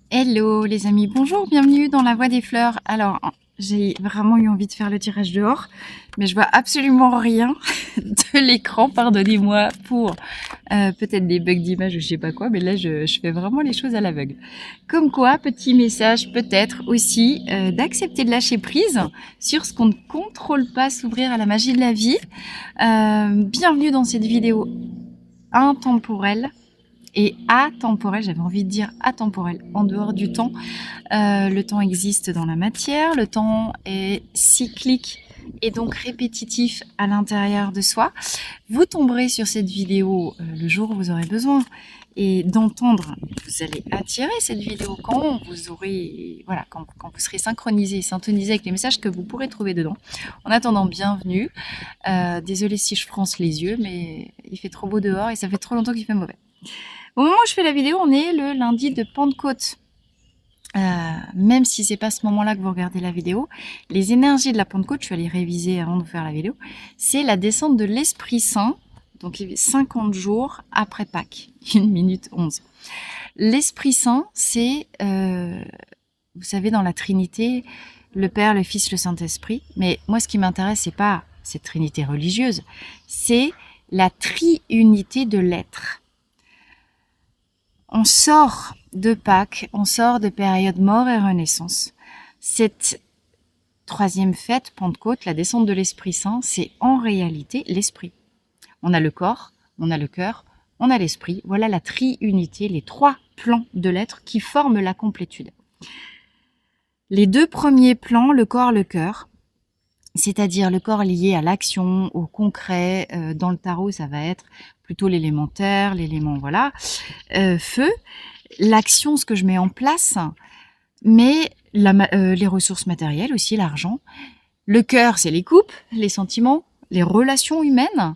Hello les amis, bonjour, bienvenue dans la Voie des Fleurs. Alors, j'ai vraiment eu envie de faire le tirage dehors, mais je vois absolument rien de l'écran, pardonnez-moi pour peut-être des bugs d'image ou je sais pas quoi, mais là je fais vraiment les choses à l'aveugle. Comme quoi, petit message peut-être aussi d'accepter de lâcher prise sur ce qu'on ne contrôle pas, s'ouvrir à la magie de la vie. Bienvenue dans cette vidéo intemporelle et atemporel, j'avais envie de dire atemporel, en dehors du temps. Le temps existe dans la matière, le temps est cyclique et donc répétitif à l'intérieur de soi. Vous tomberez sur cette vidéo le jour où vous aurez besoin et d'entendre, vous allez attirer cette vidéo quand vous aurez, voilà, quand vous serez synchronisé, syntonisé avec les messages que vous pourrez trouver dedans. En attendant, bienvenue. Désolée si je fronce les yeux, mais il fait trop beau dehors et ça fait trop longtemps qu'il fait mauvais. Au moment où je fais la vidéo, on est le lundi de Pentecôte. Même si c'est pas ce moment-là que vous regardez la vidéo, les énergies de la Pentecôte, je suis allée réviser avant de faire la vidéo, c'est la descente de l'Esprit Saint, donc 50 jours après Pâques, 1 minute 11. L'Esprit Saint, c'est, vous savez, dans la Trinité, le Père, le Fils, le Saint-Esprit. Mais moi, ce qui m'intéresse, c'est pas cette Trinité religieuse, c'est la triunité de l'être. On sort de Pâques, on sort de période mort et renaissance. Cette troisième fête, Pentecôte, la descente de l'Esprit Saint, c'est en réalité l'Esprit. On a le corps, on a le cœur, on a l'Esprit. Voilà la triunité, les trois plans de l'être qui forment la complétude. Les deux premiers plans, le corps, le cœur, c'est-à-dire le corps lié à l'action, au concret. Dans le tarot, ça va être plutôt l'élémentaire, l'élément, voilà, feu. L'action, ce que je mets en place, mais les ressources matérielles aussi, l'argent. Le cœur, c'est les coupes, les sentiments, les relations humaines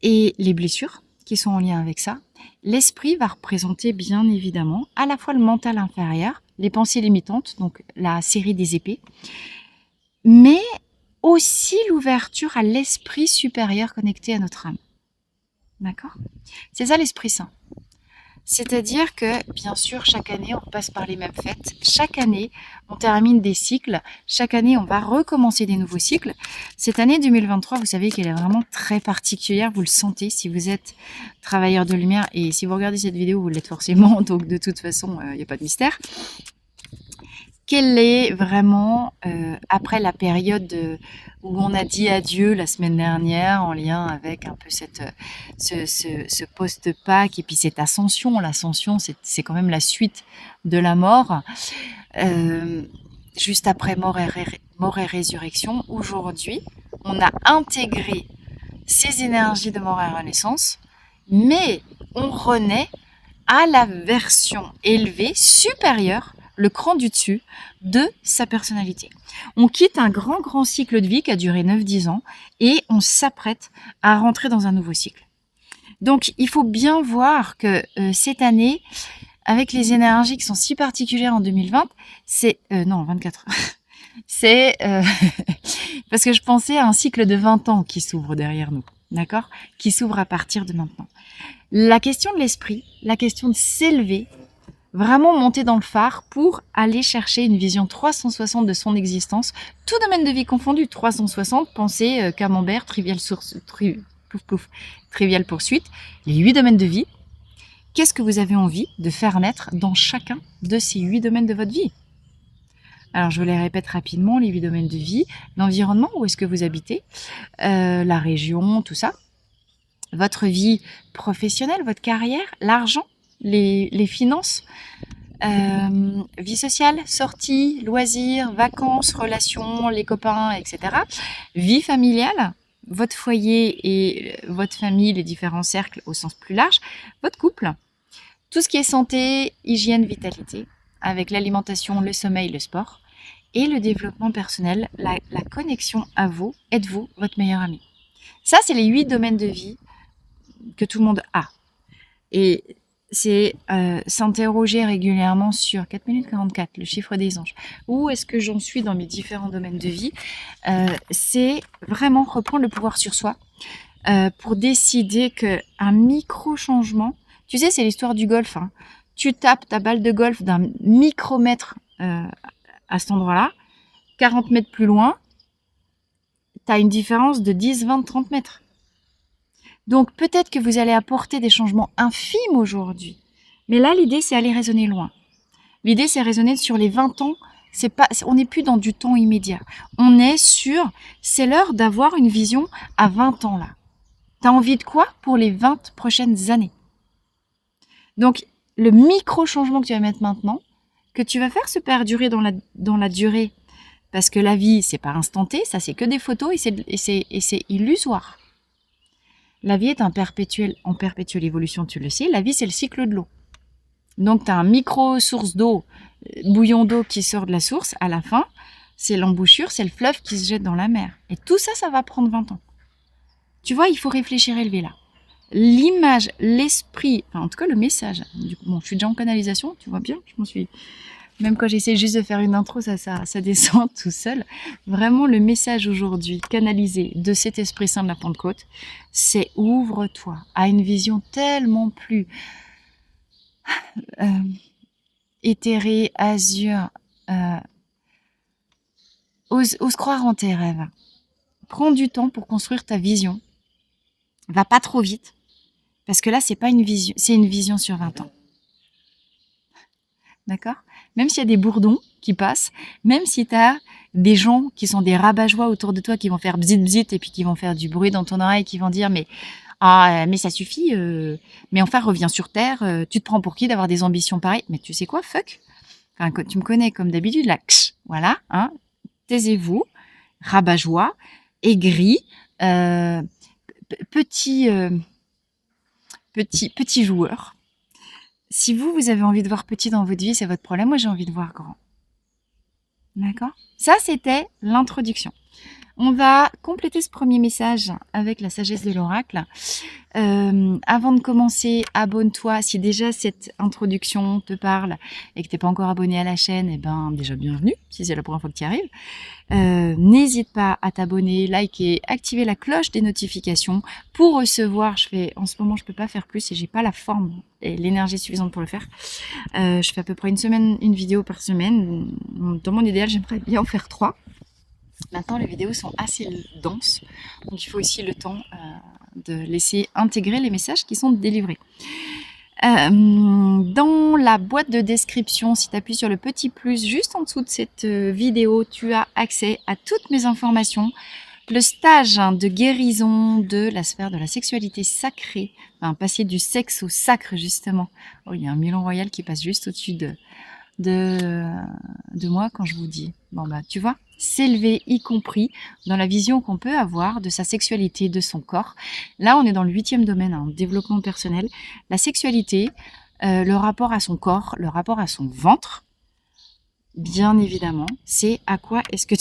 et les blessures qui sont en lien avec ça. L'esprit va représenter bien évidemment à la fois le mental inférieur, les pensées limitantes, donc la série des épées, mais aussi l'ouverture à l'esprit supérieur connecté à notre âme. D'accord ? C'est ça l'Esprit Saint. C'est-à-dire que, bien sûr, chaque année, on passe par les mêmes fêtes. Chaque année, on termine des cycles. Chaque année, on va recommencer des nouveaux cycles. Cette année 2023, vous savez qu'elle est vraiment très particulière. Vous le sentez si vous êtes travailleur de lumière. Et si vous regardez cette vidéo, vous l'êtes forcément. Donc, de toute façon, il n'y a pas de mystère. Quelle est vraiment, après la période où on a dit adieu la semaine dernière en lien avec un peu ce post-Pâques et puis cette ascension. L'ascension, c'est quand même la suite de la mort. Juste après mort et résurrection, aujourd'hui, on a intégré ces énergies de mort et renaissance, mais on renaît à la version élevée, supérieure, le cran du dessus, de sa personnalité. On quitte un grand cycle de vie qui a duré 9-10 ans et on s'apprête à rentrer dans un nouveau cycle. Donc, il faut bien voir que cette année, avec les énergies qui sont si particulières en 2020, c'est... non, 24. C'est... parce que je pensais à un cycle de 20 ans qui s'ouvre derrière nous, d'accord ? Qui s'ouvre à partir de maintenant. La question de l'esprit, la question de s'élever, vraiment monter dans le phare pour aller chercher une vision 360 de son existence, tout domaine de vie confondu, 360, pensée, camembert, trivial poursuite, les 8 domaines de vie. Qu'est-ce que vous avez envie de faire naître dans chacun de ces 8 domaines de votre vie ? Alors, je vous les répète rapidement, les 8 domaines de vie, l'environnement, où est-ce que vous habitez, la région, tout ça, votre vie professionnelle, votre carrière, l'argent, les finances, vie sociale, sorties, loisirs, vacances, relations, les copains, etc. Vie familiale, votre foyer et votre famille, les différents cercles au sens plus large, votre couple, tout ce qui est santé, hygiène, vitalité, avec l'alimentation, le sommeil, le sport, et le développement personnel, la connexion à vous, êtes-vous votre meilleur ami. Ça, c'est les 8 domaines de vie que tout le monde a. Et c'est s'interroger régulièrement sur 4 minutes 44, le chiffre des anges. Où est-ce que j'en suis dans mes différents domaines de vie ? C'est vraiment reprendre le pouvoir sur soi pour décider qu'un micro-changement, tu sais, c'est l'histoire du golf, hein. tu tapes ta balle de golf d'un micromètre à cet endroit-là, 40 mètres plus loin, tu as une différence de 10, 20, 30 mètres. Donc peut-être que vous allez apporter des changements infimes aujourd'hui. Mais là, l'idée, c'est aller raisonner loin. L'idée, c'est raisonner sur les 20 ans. On n'est plus dans du temps immédiat. On est sur, c'est l'heure d'avoir une vision à 20 ans là. Tu as envie de quoi pour les 20 prochaines années? Donc, le micro-changement que tu vas mettre maintenant, que tu vas faire se perdurer dans la durée, parce que la vie, c'est pas instanté, ça c'est que des photos et c'est illusoire. La vie est en perpétuelle évolution, tu le sais. La vie, c'est le cycle de l'eau. Donc, tu as un micro-source d'eau, bouillon d'eau qui sort de la source. À la fin, c'est l'embouchure, c'est le fleuve qui se jette dans la mer. Et tout ça, ça va prendre 20 ans. Tu vois, il faut réfléchir élevé là. L'image, l'esprit, enfin, en tout cas le message. Bon, je suis déjà en canalisation, tu vois bien. Je m'en suis... Même quand j'essaie juste de faire une intro, ça descend tout seul. Vraiment, le message aujourd'hui canalisé de cet Esprit Saint de la Pentecôte, c'est ouvre-toi à une vision tellement plus éthérée, azur. Ose croire en tes rêves. Prends du temps pour construire ta vision. Va pas trop vite, parce que là, c'est pas une vision, c'est une vision sur 20 ans. D'accord? Même s'il y a des bourdons qui passent, même si tu as des gens qui sont des rabat-joie autour de toi, qui vont faire bzit bzit et puis qui vont faire du bruit dans ton oreille, qui vont dire mais ça suffit, mais enfin reviens sur terre, tu te prends pour qui d'avoir des ambitions pareilles? Mais tu sais quoi, fuck. Enfin, tu me connais comme d'habitude, là, voilà, hein, taisez-vous, rabat-joie, aigri, petit joueur. Si vous avez envie de voir petit dans votre vie, c'est votre problème. Moi, j'ai envie de voir grand. D'accord? Ça, c'était l'introduction. On va compléter ce premier message avec la sagesse de l'oracle. Avant de commencer, abonne-toi. Si déjà cette introduction te parle et que tu n'es pas encore abonné à la chaîne, eh ben déjà bienvenue, si c'est la première fois que tu y arrives. N'hésite pas à t'abonner, liker, activer la cloche des notifications pour recevoir. En ce moment, je peux pas faire plus et j'ai pas la forme et l'énergie suffisante pour le faire. Je fais à peu près une vidéo par semaine. Dans mon idéal, j'aimerais bien en faire 3. Maintenant, les vidéos sont assez denses, donc il faut aussi le temps de laisser intégrer les messages qui sont délivrés. Dans la boîte de description, si tu appuies sur le petit plus juste en dessous de cette vidéo, tu as accès à toutes mes informations. Le stage de guérison de la sphère de la sexualité sacrée, enfin, passer du sexe au sacre justement. Oh, il y a un Milan Royal qui passe juste au-dessus de moi quand je vous dis. Bon bah tu vois, s'élever y compris dans la vision qu'on peut avoir de sa sexualité, de son corps. Là on est dans le 8e domaine, développement personnel. La sexualité, le rapport à son corps, le rapport à son ventre, bien évidemment, c'est à quoi est-ce que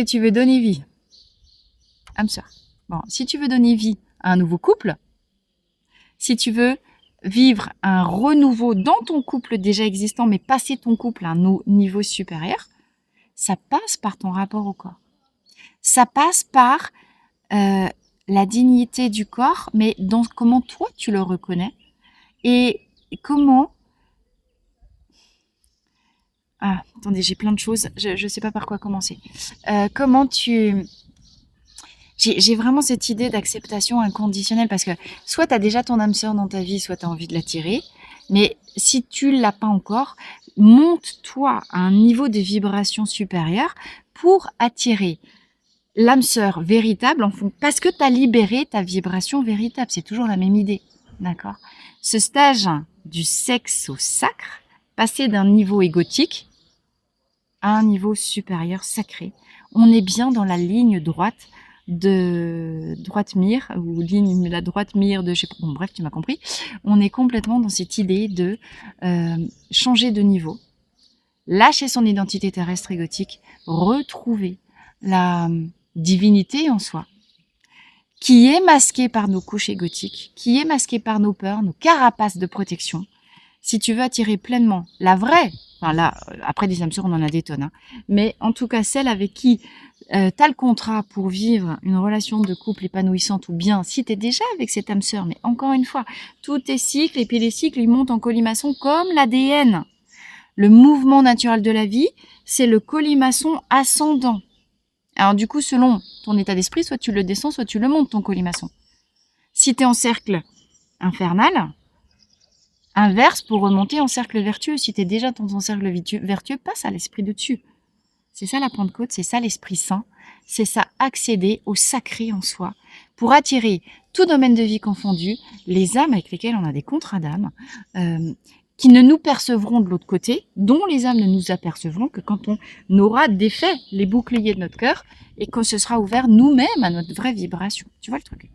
tu veux donner vie? Âme sœur. Bon, si tu veux donner vie à un nouveau couple, si tu veux vivre un renouveau dans ton couple déjà existant, mais passer ton couple à un niveau supérieur, ça passe par ton rapport au corps. Ça passe par la dignité du corps, mais dans comment toi tu le reconnais et comment... Ah, attendez, j'ai plein de choses, je sais pas par quoi commencer. Comment tu... J'ai vraiment cette idée d'acceptation inconditionnelle parce que soit tu as déjà ton âme sœur dans ta vie, soit tu as envie de l'attirer. Mais si tu l'as pas encore, monte-toi à un niveau de vibration supérieur pour attirer l'âme sœur véritable parce que tu as libéré ta vibration véritable. C'est toujours la même idée. D'accord? Ce stage du sexe au sacre, passer d'un niveau égotique à un niveau supérieur sacré. On est bien dans la ligne droite de droite mire ou la droite mire de bon bref tu m'as compris. On est complètement dans cette idée de changer de niveau, lâcher son identité terrestre égotique, retrouver la divinité en soi qui est masquée par nos couches égotiques, qui est masquée par nos peurs, nos carapaces de protection. Si tu veux attirer pleinement la vraie Enfin là, après des âmes sœurs, on en a des tonnes. Hein. Mais en tout cas, celles avec qui tu as le contrat pour vivre une relation de couple épanouissante, ou bien si tu es déjà avec cette âme sœur, mais encore une fois, tout est cycle, et puis les cycles, ils montent en colimaçon comme l'ADN. Le mouvement naturel de la vie, c'est le colimaçon ascendant. Alors du coup, selon ton état d'esprit, soit tu le descends, soit tu le montes, ton colimaçon. Si tu es en cercle infernal, inverse pour remonter en cercle vertueux. Si tu es déjà dans ton cercle vertueux, passe à l'esprit de dessus. C'est ça la Pentecôte, c'est ça l'Esprit Saint, c'est ça accéder au sacré en soi, pour attirer tout domaine de vie confondu, les âmes avec lesquelles on a des contrats d'âme, qui ne nous percevront de l'autre côté, dont les âmes ne nous apercevront que quand on aura défait les boucliers de notre cœur et qu'on se sera ouvert nous-mêmes à notre vraie vibration. Tu vois le truc?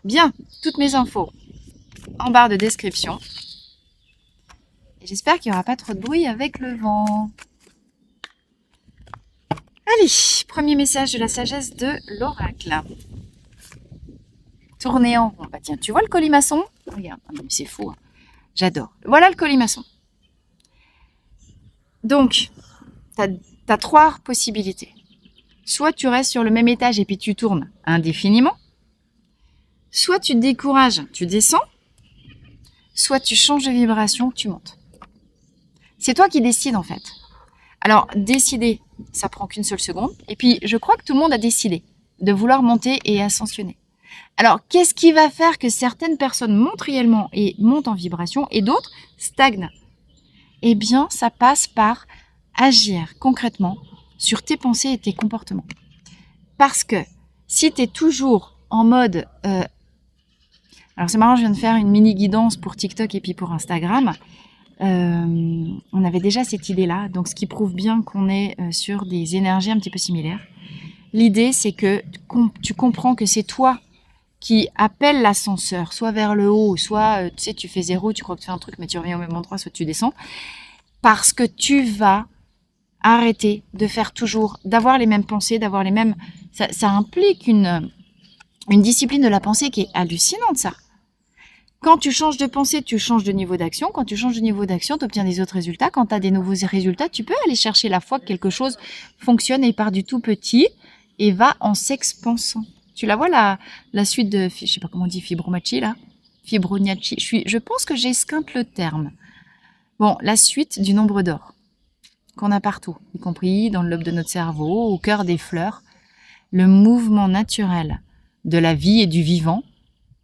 Bien, toutes mes infos en barre de description. Et j'espère qu'il n'y aura pas trop de bruit avec le vent. Allez, premier message de la sagesse de l'oracle. Tournez en rond. Bah tiens, tu vois le colimaçon? Regarde, c'est fou. Hein. J'adore. Voilà le colimaçon. Donc, tu as 3 possibilités. Soit tu restes sur le même étage et puis tu tournes indéfiniment. Soit tu te décourages, tu descends. Soit tu changes de vibration, tu montes. C'est toi qui décides en fait. Alors, décider, ça prend qu'une seule seconde. Et puis, je crois que tout le monde a décidé de vouloir monter et ascensionner. Alors, qu'est-ce qui va faire que certaines personnes montent réellement et montent en vibration et d'autres stagnent? Eh bien, ça passe par agir concrètement sur tes pensées et tes comportements. Parce que si tu es toujours en mode... alors, c'est marrant, je viens de faire une mini guidance pour TikTok et puis pour Instagram. On avait déjà cette idée-là, donc ce qui prouve bien qu'on est sur des énergies un petit peu similaires. L'idée, c'est que tu comprends que c'est toi qui appelle l'ascenseur, soit vers le haut, soit tu sais, tu fais 0, tu crois que tu fais un truc, mais tu reviens au même endroit, soit tu descends, parce que tu vas arrêter de faire toujours, d'avoir les mêmes pensées, d'avoir les mêmes... Ça implique une discipline de la pensée qui est hallucinante, ça. Quand tu changes de pensée, tu changes de niveau d'action. Quand tu changes de niveau d'action, tu obtiens des autres résultats. Quand tu as des nouveaux résultats, tu peux aller chercher la foi que quelque chose fonctionne et part du tout petit et va en s'expansant. Tu la vois la suite de, je sais pas comment on dit, Fibonacci là, Fibonacci. Je pense que j'esquinte le terme. Bon, la suite du nombre d'or qu'on a partout, y compris dans le lobe de notre cerveau, au cœur des fleurs. Le mouvement naturel de la vie et du vivant,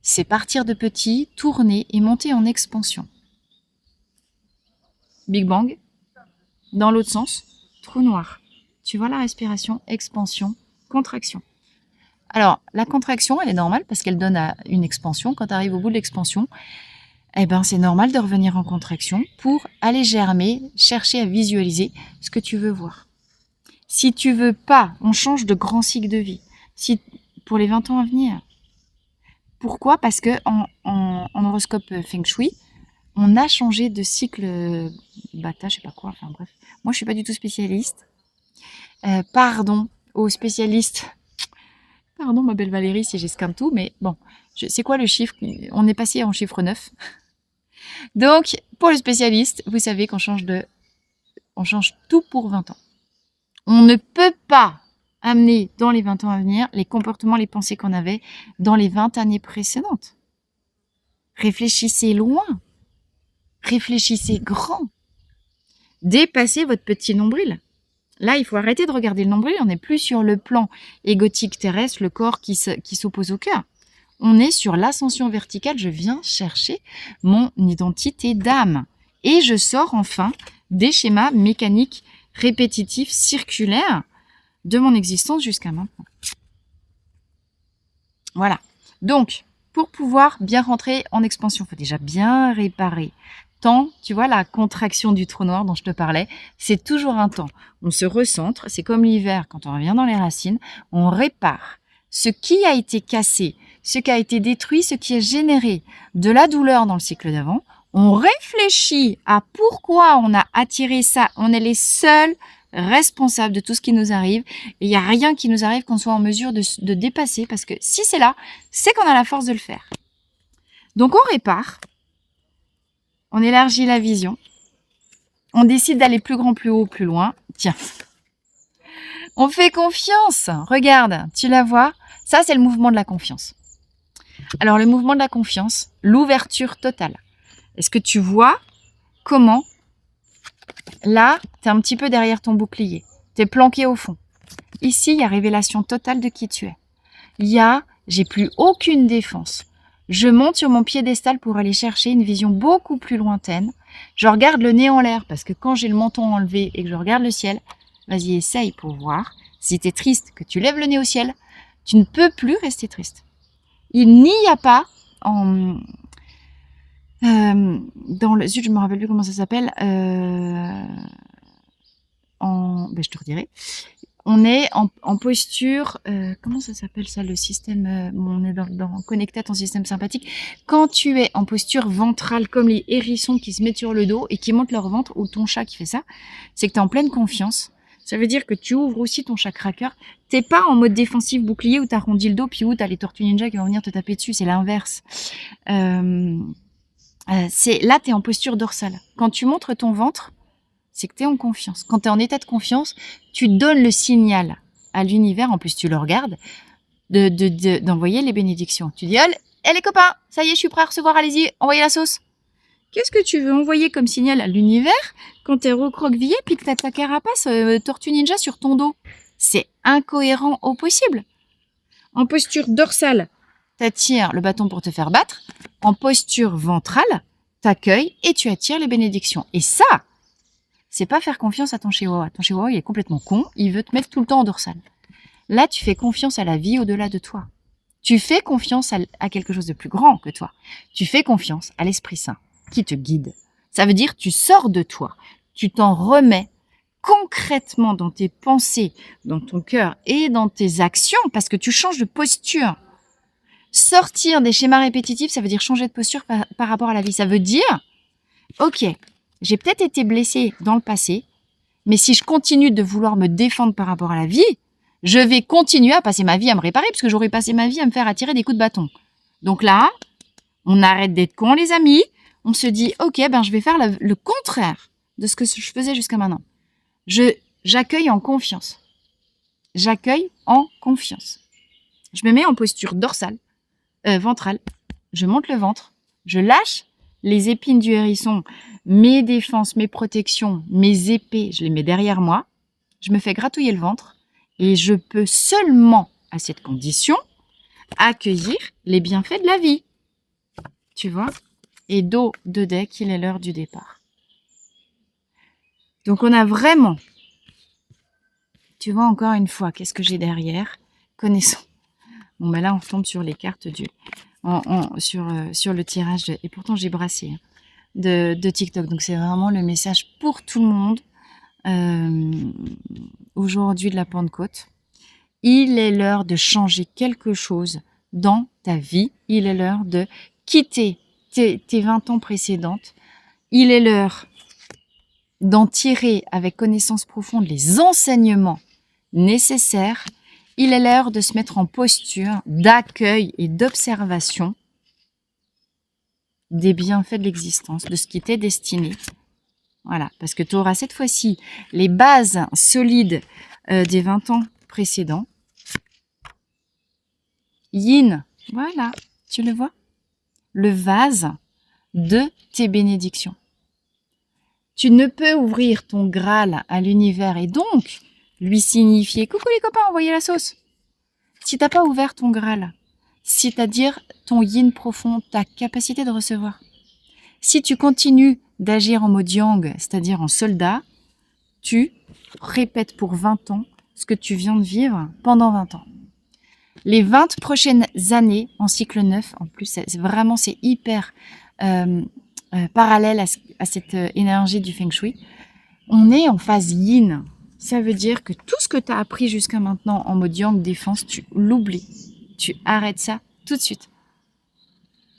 c'est partir de petit, tourner et monter en expansion. Big Bang. Dans l'autre sens, trou noir. Tu vois la respiration, expansion, contraction. Alors, la contraction, elle est normale parce qu'elle donne à une expansion. Quand tu arrives au bout de l'expansion, eh ben, c'est normal de revenir en contraction pour aller germer, chercher à visualiser ce que tu veux voir. Si tu veux pas, on change de grand cycle de vie. Si, pour les 20 ans à venir. Pourquoi? Parce que en horoscope Feng Shui, on a changé de cycle bata, je sais pas quoi, enfin bref. Moi, je suis pas du tout spécialiste. Pardon aux spécialistes. Pardon, ma belle Valérie, si j'esquinte tout, mais bon, c'est quoi le chiffre? On est passé en chiffre 9. Donc, pour le spécialiste, vous savez qu'on change tout pour 20 ans. On ne peut pas amener dans les 20 ans à venir les comportements, les pensées qu'on avait dans les 20 années précédentes. Réfléchissez loin. Réfléchissez grand. Dépassez votre petit nombril. Là, il faut arrêter de regarder le nombril. On n'est plus sur le plan égotique terrestre, le corps qui s'oppose au cœur. On est sur l'ascension verticale. Je viens chercher mon identité d'âme. Et je sors enfin des schémas mécaniques répétitifs, circulaires de mon existence jusqu'à maintenant. Voilà. Donc, pour pouvoir bien rentrer en expansion, il faut déjà bien réparer. Tant, tu vois, la contraction du trou noir dont je te parlais, c'est toujours un temps. On se recentre, c'est comme l'hiver, quand on revient dans les racines, on répare ce qui a été cassé, ce qui a été détruit, ce qui a généré de la douleur dans le cycle d'avant. On réfléchit à pourquoi on a attiré ça. On est les seuls responsables de tout ce qui nous arrive. Et il n'y a rien qui nous arrive qu'on soit en mesure de dépasser, parce que si c'est là, c'est qu'on a la force de le faire. Donc on répare, on élargit la vision, On décide d'aller plus grand, plus haut, plus loin. Tiens, on fait confiance. Regarde, tu la vois? Ça, c'est le mouvement de la confiance. Alors, le mouvement de la confiance, l'ouverture totale. Est-ce que tu vois comment, là, tu es un petit peu derrière ton bouclier. Tu es planqué au fond. Ici, il y a révélation totale de qui tu es. Il y a, j'ai plus aucune défense. Je monte sur mon piédestal pour aller chercher une vision beaucoup plus lointaine. Je regarde le nez en l'air parce que quand j'ai le menton enlevé et que je regarde le ciel, vas-y, essaye pour voir. Si tu es triste, que tu lèves le nez au ciel, tu ne peux plus rester triste. Il n'y a pas dans le... Zut, je me rappelle plus comment ça s'appelle. Je te redirai. On est en posture... comment ça s'appelle ça, le système... on est connecté à ton système sympathique. Quand tu es en posture ventrale, comme les hérissons qui se mettent sur le dos et qui montent leur ventre, ou ton chat qui fait ça, c'est que tu es en pleine confiance. Ça veut dire que tu ouvres aussi ton chakra cœur. T'es pas en mode défensif bouclier où t'as arrondi le dos puis où t'as les tortues ninja qui vont venir te taper dessus. C'est l'inverse. Là, t'es en posture dorsale. Quand tu montres ton ventre, c'est que t'es en confiance. Quand t'es en état de confiance, tu donnes le signal à l'univers. En plus, tu le regardes d'envoyer les bénédictions. Tu dis, allez, les copains, ça y est, je suis prêt à recevoir. Allez-y, envoyez la sauce. Qu'est-ce que tu veux envoyer comme signal à l'univers quand t'es recroquevillé puis que t'as ta carapace tortue ninja sur ton dos? C'est incohérent au possible. En posture dorsale, t'attires le bâton pour te faire battre. En posture ventrale, t'accueilles et tu attires les bénédictions. Et ça, c'est pas faire confiance à ton chihuahua. Ton chihuahua, il est complètement con. Il veut te mettre tout le temps en dorsale. Là, tu fais confiance à la vie au-delà de toi. Tu fais confiance à quelque chose de plus grand que toi. Tu fais confiance à l'Esprit Saint qui te guide. Ça veut dire tu sors de toi, tu t'en remets concrètement dans tes pensées, dans ton cœur et dans tes actions parce que tu changes de posture. Sortir des schémas répétitifs, ça veut dire changer de posture par rapport à la vie. Ça veut dire, ok, j'ai peut-être été blessée dans le passé, mais si je continue de vouloir me défendre par rapport à la vie, je vais continuer à passer ma vie à me réparer parce que j'aurais passé ma vie à me faire attirer des coups de bâton. Donc là, on arrête d'être cons les amis. On se dit, ok, je vais faire le contraire de ce que je faisais jusqu'à maintenant. J'accueille en confiance. J'accueille en confiance. Je me mets en posture dorsale, ventrale. Je monte le ventre. Je lâche les épines du hérisson, mes défenses, mes protections, mes épées. Je les mets derrière moi. Je me fais gratouiller le ventre. Et je peux seulement, à cette condition, accueillir les bienfaits de la vie. Tu vois ? Et dos de deck, il est l'heure du départ. Donc on a vraiment, tu vois encore une fois, qu'est-ce que j'ai derrière? Connaissons. Bon là on retombe sur les cartes sur le tirage, et pourtant j'ai brassé de TikTok. Donc c'est vraiment le message pour tout le monde aujourd'hui de la Pentecôte. Il est l'heure de changer quelque chose dans ta vie. Il est l'heure de quitter tes 20 ans précédentes. Il est l'heure d'en tirer avec connaissance profonde les enseignements nécessaires. Il est l'heure de se mettre en posture d'accueil et d'observation des bienfaits de l'existence, de ce qui t'est destiné. Voilà, parce que tu auras cette fois-ci les bases solides des 20 ans précédents. Yin, voilà, tu le vois? Le vase de tes bénédictions. Tu ne peux ouvrir ton Graal à l'univers et donc lui signifier « Coucou les copains, envoyez la sauce !» si tu n'as pas ouvert ton Graal, c'est-à-dire ton yin profond, ta capacité de recevoir. Si tu continues d'agir en mode yang, c'est-à-dire en soldat, tu répètes pour 20 ans ce que tu viens de vivre pendant 20 ans. Les 20 prochaines années en cycle 9, en plus, c'est hyper parallèle à cette énergie du Feng Shui. On est en phase yin. Ça veut dire que tout ce que tu as appris jusqu'à maintenant en mode yang défense, tu l'oublies. Tu arrêtes ça tout de suite.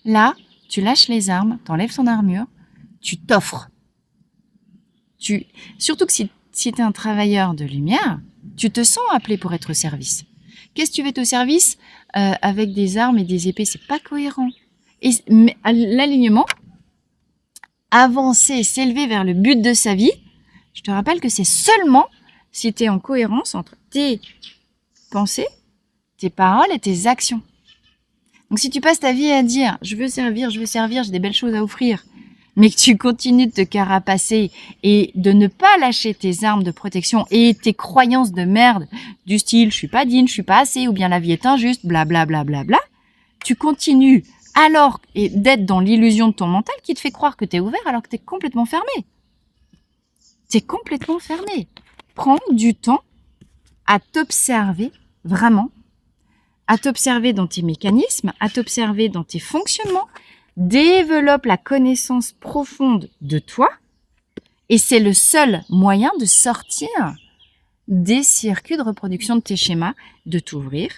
Là, tu lâches les armes, tu enlèves ton armure, tu t'offres. Surtout que si tu es un travailleur de lumière, tu te sens appelé pour être au service. Qu'est-ce que tu veux être au service avec des armes et des épées? C'est pas cohérent. Mais l'alignement, avancer, s'élever vers le but de sa vie, Je te rappelle que c'est seulement si tu es en cohérence entre tes pensées, tes paroles et tes actions. Donc si tu passes ta vie à dire « je veux servir, j'ai des belles choses à offrir », mais que tu continues de te carapacer et de ne pas lâcher tes armes de protection et tes croyances de merde du style « je suis pas digne, je suis pas assez » ou bien « la vie est injuste », blablabla, tu continues alors d'être dans l'illusion de ton mental qui te fait croire que tu es ouvert alors que tu es complètement fermé. Tu es complètement fermé. Prends du temps à t'observer vraiment, à t'observer dans tes mécanismes, à t'observer dans tes fonctionnements, développe la connaissance profonde de toi et c'est le seul moyen de sortir des circuits de reproduction de tes schémas, de t'ouvrir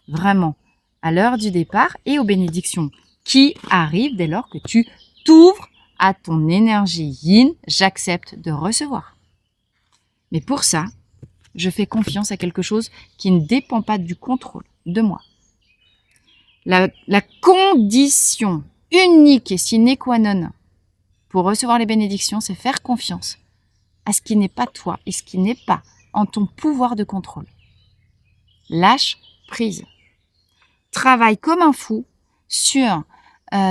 vraiment à l'heure du départ et aux bénédictions qui arrivent dès lors que tu t'ouvres à ton énergie yin, j'accepte de recevoir. Mais pour ça, je fais confiance à quelque chose qui ne dépend pas du contrôle de moi. La condition unique et sine qua non pour recevoir les bénédictions, c'est faire confiance à ce qui n'est pas toi et ce qui n'est pas en ton pouvoir de contrôle. Lâche prise. Travaille comme un fou sur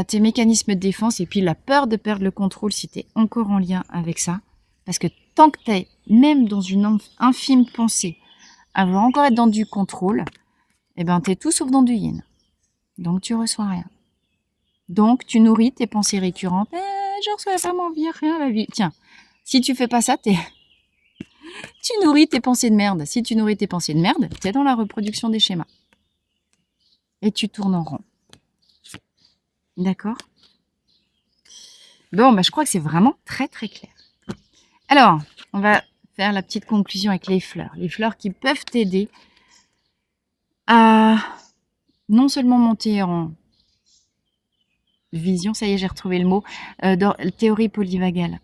tes mécanismes de défense et puis la peur de perdre le contrôle si tu es encore en lien avec ça. Parce que tant que tu es même dans une infime pensée à vouloir encore être dans du contrôle, eh ben tu es tout sauf dans du yin. Donc tu reçois rien. Donc tu nourris tes pensées récurrentes. Je reçois vraiment bien rien la vie. Tiens, si tu fais pas ça, tu nourris tes pensées de merde. Si tu nourris tes pensées de merde, tu es dans la reproduction des schémas. Et tu tournes en rond. D'accord? Bon, je crois que c'est vraiment très très clair. Alors, on va faire la petite conclusion avec les fleurs. Les fleurs qui peuvent t'aider à non seulement monter en vision, ça y est, j'ai retrouvé le mot, théorie polyvagale.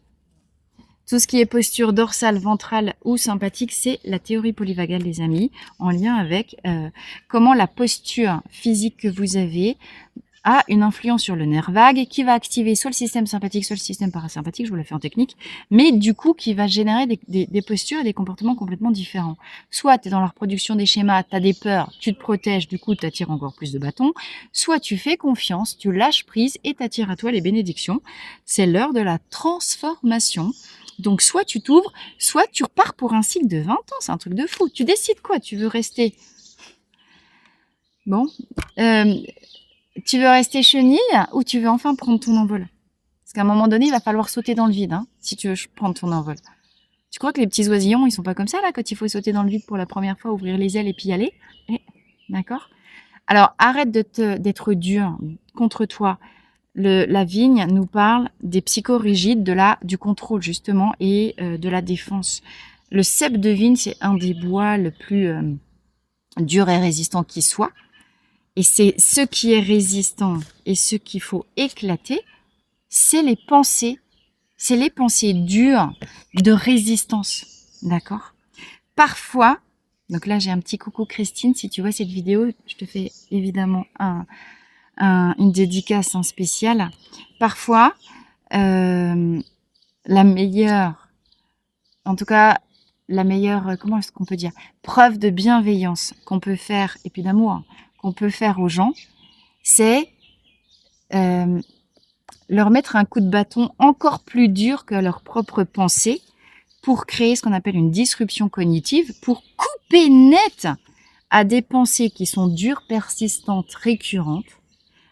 Tout ce qui est posture dorsale, ventrale ou sympathique, c'est la théorie polyvagale, les amis, en lien avec comment la posture physique que vous avez a une influence sur le nerf vague qui va activer soit le système sympathique, soit le système parasympathique, je vous l'ai fait en technique, mais du coup qui va générer des postures et des comportements complètement différents. Soit tu es dans la reproduction des schémas, tu as des peurs, tu te protèges, du coup tu attires encore plus de bâtons, soit tu fais confiance, tu lâches prise et tu attires à toi les bénédictions. C'est l'heure de la transformation. Donc soit tu t'ouvres, soit tu repars pour un cycle de 20 ans, c'est un truc de fou. Tu décides quoi? Tu veux rester... Bon... Tu veux rester chenille ou tu veux enfin prendre ton envol? Parce qu'à un moment donné, il va falloir sauter dans le vide, si tu veux prendre ton envol. Tu crois que les petits oisillons, ils sont pas comme ça, là, quand il faut sauter dans le vide pour la première fois, ouvrir les ailes et puis y aller? D'accord? Alors, arrête d'être dur contre toi. La vigne nous parle des psychorigides, du contrôle, justement, et de la défense. Le cep de vigne, c'est un des bois le plus dur et résistant qui soit. Et c'est ce qui est résistant et ce qu'il faut éclater, c'est les pensées dures de résistance, d'accord? Parfois, donc là j'ai un petit coucou Christine, si tu vois cette vidéo, je te fais évidemment une dédicace spéciale. Parfois, la meilleure, comment est-ce qu'on peut dire, preuve de bienveillance qu'on peut faire, et puis d'amour, qu'on peut faire aux gens, c'est leur mettre un coup de bâton encore plus dur que leur propre pensée pour créer ce qu'on appelle une disruption cognitive, pour couper net à des pensées qui sont dures, persistantes, récurrentes.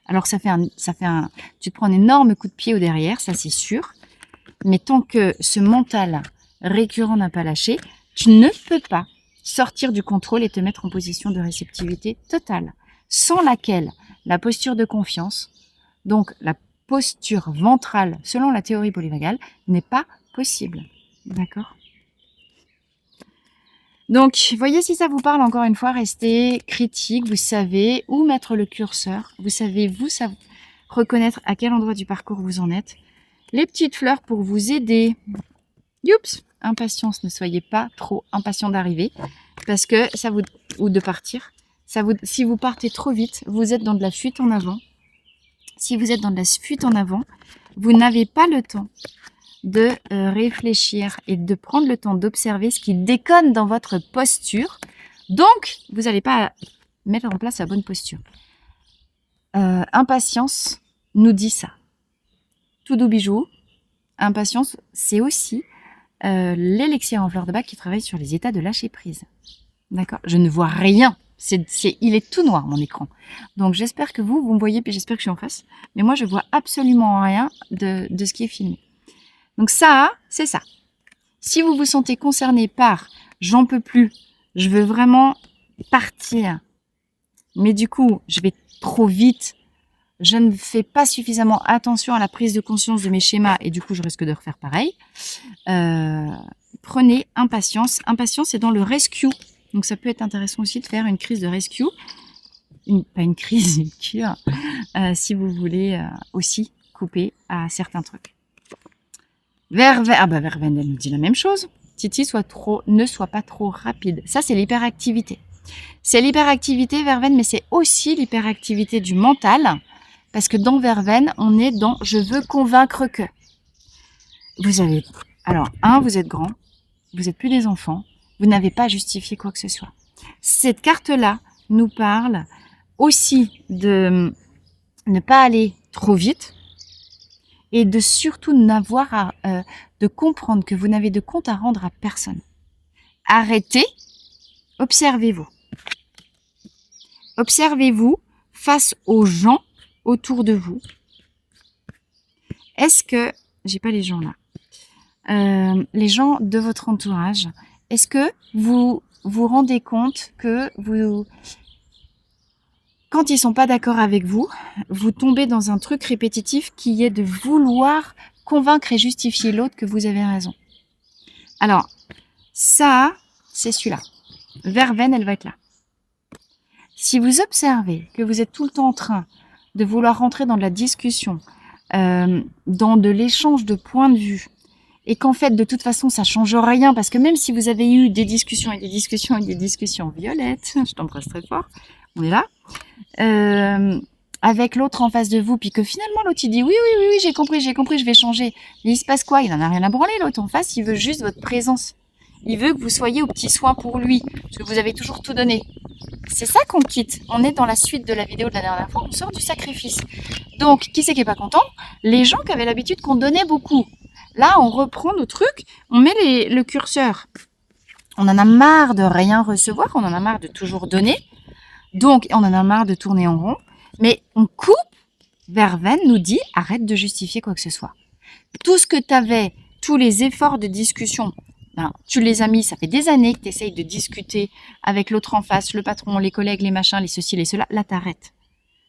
Alors tu te prends un énorme coup de pied au derrière, ça c'est sûr, mais tant que ce mental récurrent n'a pas lâché, tu ne peux pas sortir du contrôle et te mettre en position de réceptivité totale, sans laquelle la posture de confiance, donc la posture ventrale selon la théorie polyvagale, n'est pas possible. D'accord? Donc, voyez si ça vous parle encore une fois, restez critique, vous savez où mettre le curseur, vous savez reconnaître à quel endroit du parcours vous en êtes. Les petites fleurs pour vous aider. Youps! Impatience, ne soyez pas trop impatient d'arriver parce que ou de partir. Si vous partez trop vite, vous êtes dans de la fuite en avant. Si vous êtes dans de la fuite en avant, vous n'avez pas le temps de réfléchir et de prendre le temps d'observer ce qui déconne dans votre posture. Donc, vous n'allez pas mettre en place la bonne posture. Impatience nous dit ça. Tout doux bijou, impatience, c'est aussi l'élixir en fleur de bac qui travaille sur les états de lâcher prise. D'accord? Je ne vois rien. Il est tout noir, mon écran. Donc, j'espère que vous me voyez, puis j'espère que je suis en face. Mais moi, je vois absolument rien de ce qui est filmé. Donc ça, c'est ça. Si vous vous sentez concerné par « j'en peux plus, je veux vraiment partir », mais du coup, je vais trop vite, je ne fais pas suffisamment attention à la prise de conscience de mes schémas et du coup, je risque de refaire pareil. Prenez impatience. Impatience, c'est dans le rescue. Donc, ça peut être intéressant aussi de faire une crise de rescue. Pas une crise, une cure, si vous voulez aussi couper à certains trucs. Verveine, elle nous dit la même chose. Titi, ne sois pas trop rapide. Ça, c'est l'hyperactivité. C'est l'hyperactivité, Verveine, mais c'est aussi l'hyperactivité du mental. Parce que dans Verveine, on est dans « je veux convaincre que ». Alors, vous êtes grand, vous n'êtes plus des enfants, vous n'avez pas justifié quoi que ce soit. Cette carte-là nous parle aussi de ne pas aller trop vite, et de surtout de comprendre que vous n'avez de compte à rendre à personne. Arrêtez, observez-vous. Observez-vous face aux gens autour de vous. Est-ce que, j'ai pas les gens là, les gens de votre entourage, est-ce que vous vous rendez compte que quand ils sont pas d'accord avec vous, vous tombez dans un truc répétitif qui est de vouloir convaincre et justifier l'autre que vous avez raison. Alors, ça, c'est celui-là. Verveine, elle va être là. Si vous observez que vous êtes tout le temps en train de vouloir rentrer dans de la discussion, dans de l'échange de points de vue, et qu'en fait, de toute façon, ça change rien, parce que même si vous avez eu des discussions et des discussions et des discussions violettes, je t'embrasse très fort, on est là, avec l'autre en face de vous, puis que finalement l'autre il dit oui, j'ai compris, je vais changer. Mais il se passe quoi? Il en a rien à branler, l'autre en face, il veut juste votre présence. Il veut que vous soyez au petit soin pour lui, parce que vous avez toujours tout donné. C'est ça qu'on quitte. On est dans la suite de la vidéo de la dernière fois, on sort du sacrifice. Donc, qui c'est qui est pas content? Les gens qui avaient l'habitude qu'on donnait beaucoup. Là, on reprend nos trucs, on met le curseur. On en a marre de rien recevoir, on en a marre de toujours donner. Donc, on en a marre de tourner en rond. Mais on coupe. Verveine nous dit, arrête de justifier quoi que ce soit. Tout ce que tu avais, tous les efforts de discussion, tu les as mis, ça fait des années que tu essayes de discuter avec l'autre en face, le patron, les collègues, les machins, les ceci, les cela. Là, t'arrêtes.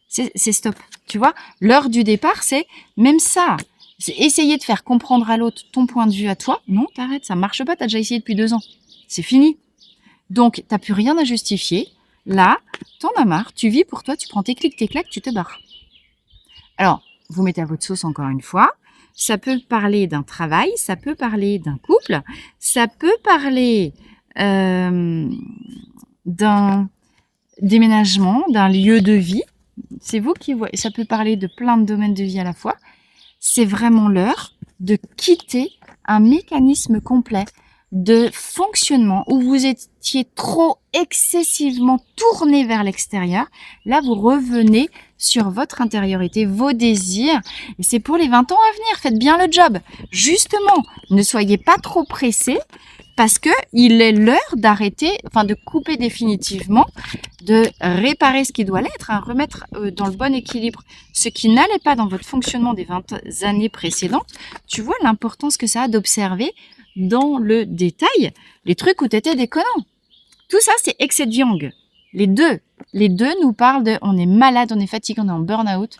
C'est stop. Tu vois, l'heure du départ, c'est même ça. C'est essayer de faire comprendre à l'autre ton point de vue à toi. Non, t'arrêtes, ça marche pas, t'as déjà essayé depuis 2 ans. C'est fini. Donc, t'as plus rien à justifier. Là, t'en as marre, tu vis pour toi, tu prends tes clics, tes claques, tu te barres. Alors, vous mettez à votre sauce encore une fois. Ça peut parler d'un travail, ça peut parler d'un couple, ça peut parler d'un déménagement, d'un lieu de vie. C'est vous qui voyez. Ça peut parler de plein de domaines de vie à la fois. C'est vraiment l'heure de quitter un mécanisme complet de fonctionnement où vous étiez trop excessivement tourné vers l'extérieur. Là, vous revenez sur votre intériorité, vos désirs. Et c'est pour les 20 ans à venir. Faites bien le job. Justement, ne soyez pas trop pressés parce que il est l'heure d'arrêter, enfin de couper définitivement, de réparer ce qui doit l'être, remettre dans le bon équilibre ce qui n'allait pas dans votre fonctionnement des 20 années précédentes. Tu vois l'importance que ça a d'observer dans le détail les trucs où tu étais déconnant. Tout ça, c'est excès de yang. Les deux nous parlent de on est malade, on est fatigué, on est en burn-out.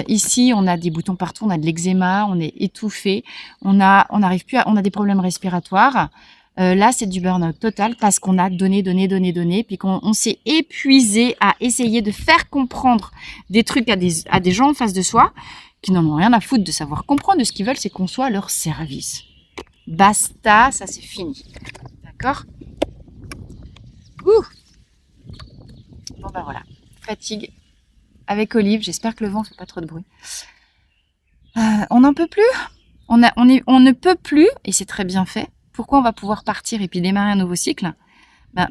Ici, on a des boutons partout, on a de l'eczéma, on est étouffé, on a des problèmes respiratoires. Là, c'est du burn-out total parce qu'on a donné, puis qu'on s'est épuisé à essayer de faire comprendre des trucs à des gens en face de soi qui n'en ont rien à foutre de savoir comprendre. De ce qu'ils veulent, c'est qu'on soit à leur service. Basta, ça c'est fini. D'accord? Bon ben voilà, fatigue avec Olive. J'espère que le vent fait pas trop de bruit. On n'en peut plus. On ne peut plus, et c'est très bien fait. Pourquoi on va pouvoir partir et puis démarrer un nouveau cycle?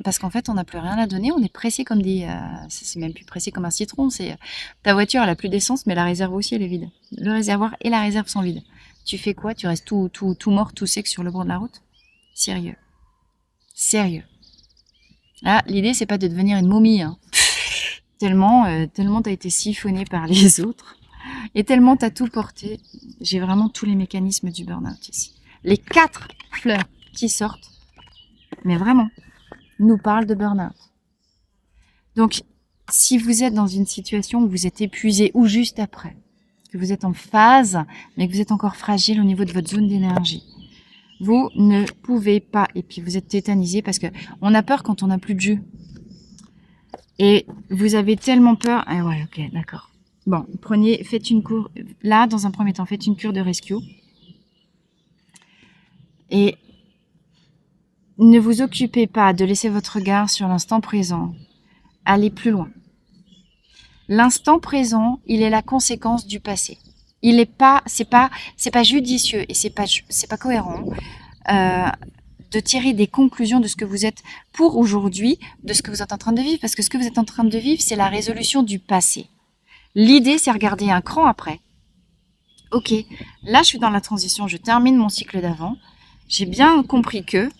Parce qu'en fait, on n'a plus rien à donner. On est pressé comme c'est même plus pressé comme un citron. Ta voiture, elle a plus d'essence, mais la réserve aussi, elle est vide. Le réservoir et la réserve sont vides. Tu fais quoi? Tu restes tout mort, tout sec sur le bord de la route? Sérieux. Sérieux. Là, l'idée, c'est pas de devenir une momie, hein. Tellement t'as été siphonné par les autres. Et tellement t'as tout porté. J'ai vraiment tous les mécanismes du burn-out ici. Les 4 fleurs qui sortent, mais vraiment, nous parlent de burn-out. Donc, si vous êtes dans une situation où vous êtes épuisé ou juste après, que vous êtes en phase, mais que vous êtes encore fragile au niveau de votre zone d'énergie, vous ne pouvez pas, et puis vous êtes tétanisé parce que on a peur quand on n'a plus de jus. Et vous avez tellement peur. Ah ouais, ok, d'accord. Bon, faites une cure. Là, dans un premier temps, faites une cure de rescue. Et ne vous occupez pas de laisser votre regard sur l'instant présent. Allez plus loin. L'instant présent, il est la conséquence du passé. Il est pas, c'est pas judicieux et c'est pas cohérent de tirer des conclusions de ce que vous êtes pour aujourd'hui, de ce que vous êtes en train de vivre, parce que ce que vous êtes en train de vivre, c'est la résolution du passé. L'idée, c'est regarder un cran après. Ok, là, je suis dans la transition, je termine mon cycle d'avant. J'ai bien compris que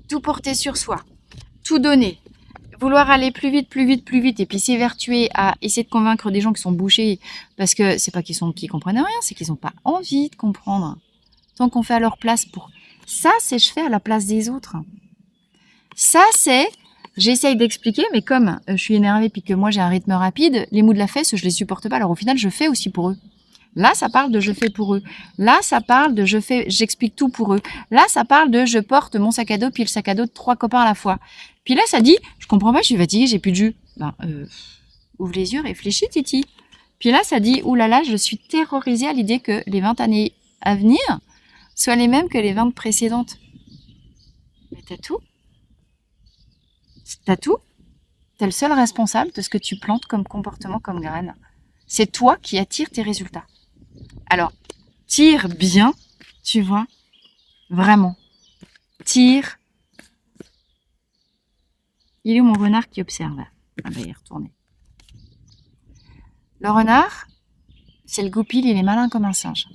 tout porter sur soi, tout donner, vouloir aller plus vite, et puis s'évertuer à essayer de convaincre des gens qui sont bouchés, parce que c'est pas qu'ils comprennent rien, c'est qu'ils n'ont pas envie de comprendre. Tant qu'on fait à leur place pour... Ça, c'est je fais à la place des autres. Ça, c'est... J'essaye d'expliquer, mais comme je suis énervée puis que moi j'ai un rythme rapide, les mous de la fesse, je les supporte pas. Alors au final, je fais aussi pour eux. Là, ça parle de je fais pour eux. Là, ça parle de j'explique tout pour eux. Là, ça parle de je porte mon sac à dos puis le sac à dos de 3 copains à la fois. Puis là, ça dit, je comprends pas, je suis fatiguée, j'ai plus de jus. Ouvre les yeux, réfléchis, Titi. Puis là, ça dit, oulala, je suis terrorisée à l'idée que les 20 années à venir soient les mêmes que les 20 précédentes. Mais t'as tout. T'as tout. T'es le seul responsable de ce que tu plantes comme comportement, comme graine. C'est toi qui attires tes résultats. Alors, tire bien, tu vois, vraiment. Tire. Il est où mon renard qui observe? Ah ben, il est retourné. Le renard, c'est le goupil, il est malin comme un singe.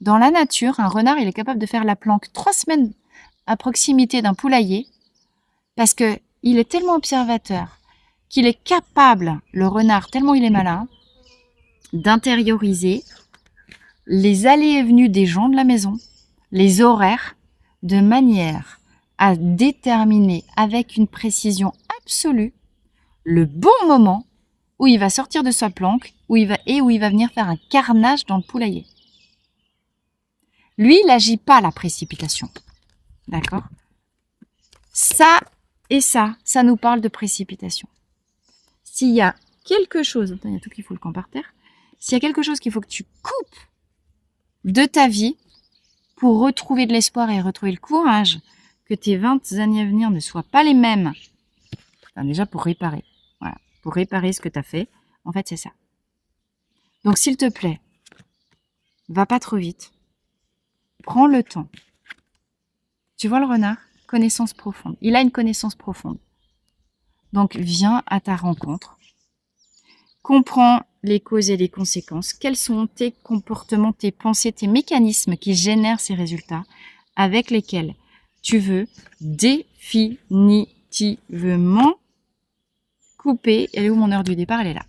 Dans la nature, un renard, il est capable de faire la planque 3 semaines à proximité d'un poulailler parce que il est tellement observateur qu'il est capable, le renard, tellement il est malin, d'intérioriser les allées et venues des gens de la maison, les horaires, de manière à déterminer avec une précision absolue le bon moment où il va sortir de sa planque, où il va venir faire un carnage dans le poulailler. Lui, il n'agit pas à la précipitation. D'accord? Ça et ça nous parle de précipitation. S'il y a quelque chose, il y a tout qui fout le camp par terre, s'il y a quelque chose qu'il faut que tu coupes de ta vie pour retrouver de l'espoir et retrouver le courage, que tes 20 années à venir ne soient pas les mêmes, enfin, déjà pour réparer. Voilà, pour réparer ce que tu as fait, en fait, c'est ça. Donc, s'il te plaît, va pas trop vite. Prends le temps. Tu vois le renard? Connaissance profonde. Il a une connaissance profonde. Donc, viens à ta rencontre. Comprends les causes et les conséquences. Quels sont tes comportements, tes pensées, tes mécanismes qui génèrent ces résultats avec lesquels tu veux définitivement couper. Elle est où mon heure du départ? Elle est là.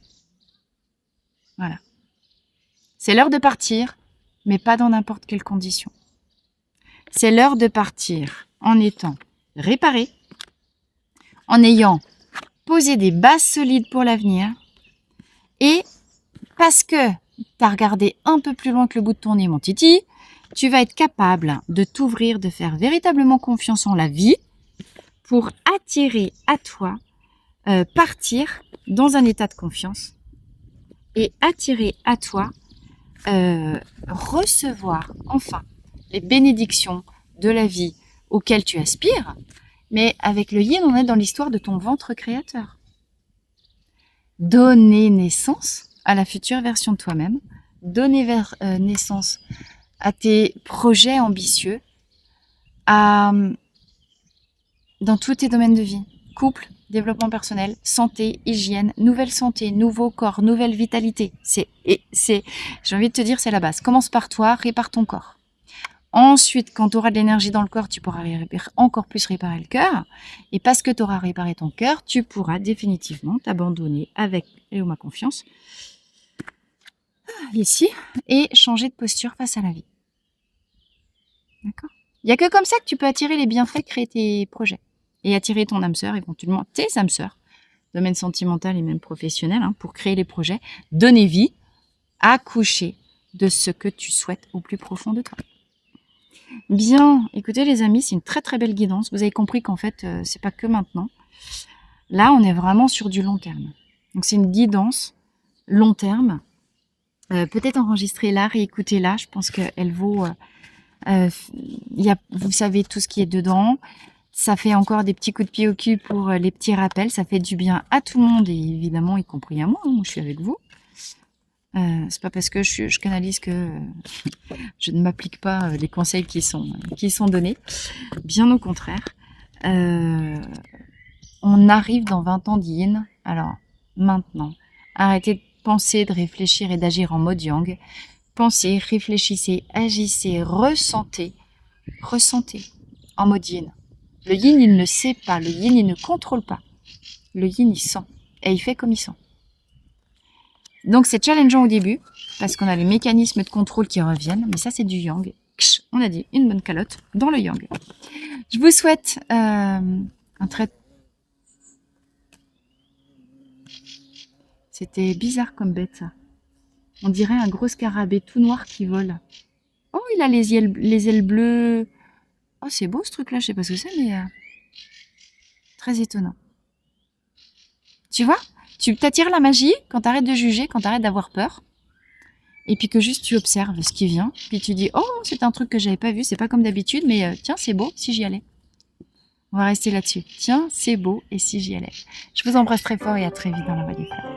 Voilà. C'est l'heure de partir, mais pas dans n'importe quelle condition. C'est l'heure de partir en étant réparé, en ayant posé des bases solides pour l'avenir et parce que tu as regardé un peu plus loin que le bout de ton nez, mon titi, tu vas être capable de t'ouvrir, de faire véritablement confiance en la vie pour attirer à toi, partir dans un état de confiance et attirer à toi, recevoir enfin les bénédictions de la vie auxquelles tu aspires, mais avec le yin, on est dans l'histoire de ton ventre créateur. Donner naissance à la future version de toi-même, donner naissance à tes projets ambitieux, dans tous tes domaines de vie. Couple, développement personnel, santé, hygiène, nouvelle santé, nouveau corps, nouvelle vitalité. J'ai envie de te dire, c'est la base. Commence par toi, répare ton corps. Ensuite, quand tu auras de l'énergie dans le corps, tu pourras encore plus réparer le cœur. Et parce que tu auras réparé ton cœur, tu pourras définitivement t'abandonner avec Hello ma confiance ici et changer de posture face à la vie. D'accord ? Il n'y a que comme ça que tu peux attirer les bienfaits, créer tes projets et attirer ton âme sœur, éventuellement tes âmes sœurs, domaine sentimental et même professionnel, pour créer les projets, donner vie, accoucher de ce que tu souhaites au plus profond de toi. Bien, écoutez les amis, c'est une très très belle guidance. Vous avez compris qu'en fait, c'est pas que maintenant. Là, on est vraiment sur du long terme. Donc c'est une guidance long terme. Peut-être enregistrer-la, réécouter-la. Je pense qu'elle vaut... vous savez tout ce qui est dedans. Ça fait encore des petits coups de pied au cul pour les petits rappels. Ça fait du bien à tout le monde et évidemment, y compris à moi. Moi, je suis avec vous. C'est pas parce que je canalise que je ne m'applique pas les conseils qui sont donnés. Bien au contraire. On arrive dans 20 ans d'yin. Alors, maintenant, arrêtez de penser, de réfléchir et d'agir en mode yang. Pensez, réfléchissez, agissez, ressentez en mode yin. Le yin, il ne sait pas. Le yin, il ne contrôle pas. Le yin, il sent. Et il fait comme il sent. Donc, c'est challengeant au début, parce qu'on a les mécanismes de contrôle qui reviennent. Mais ça, c'est du yang. On a dit une bonne calotte dans le yang. Je vous souhaite un très... C'était bizarre comme bête, ça. On dirait un gros scarabée tout noir qui vole. Oh, il a les ailes bleues. Oh, c'est beau ce truc-là, je sais pas ce que c'est, mais très étonnant. Tu vois, tu t'attires la magie quand t'arrêtes de juger, quand t'arrêtes d'avoir peur. Et puis que juste tu observes ce qui vient. Puis tu dis, oh, c'est un truc que j'avais pas vu, c'est pas comme d'habitude, mais tiens, c'est beau si j'y allais. On va rester là-dessus. Tiens, c'est beau et si j'y allais. Je vous embrasse très fort et à très vite dans la Voie des Fleurs.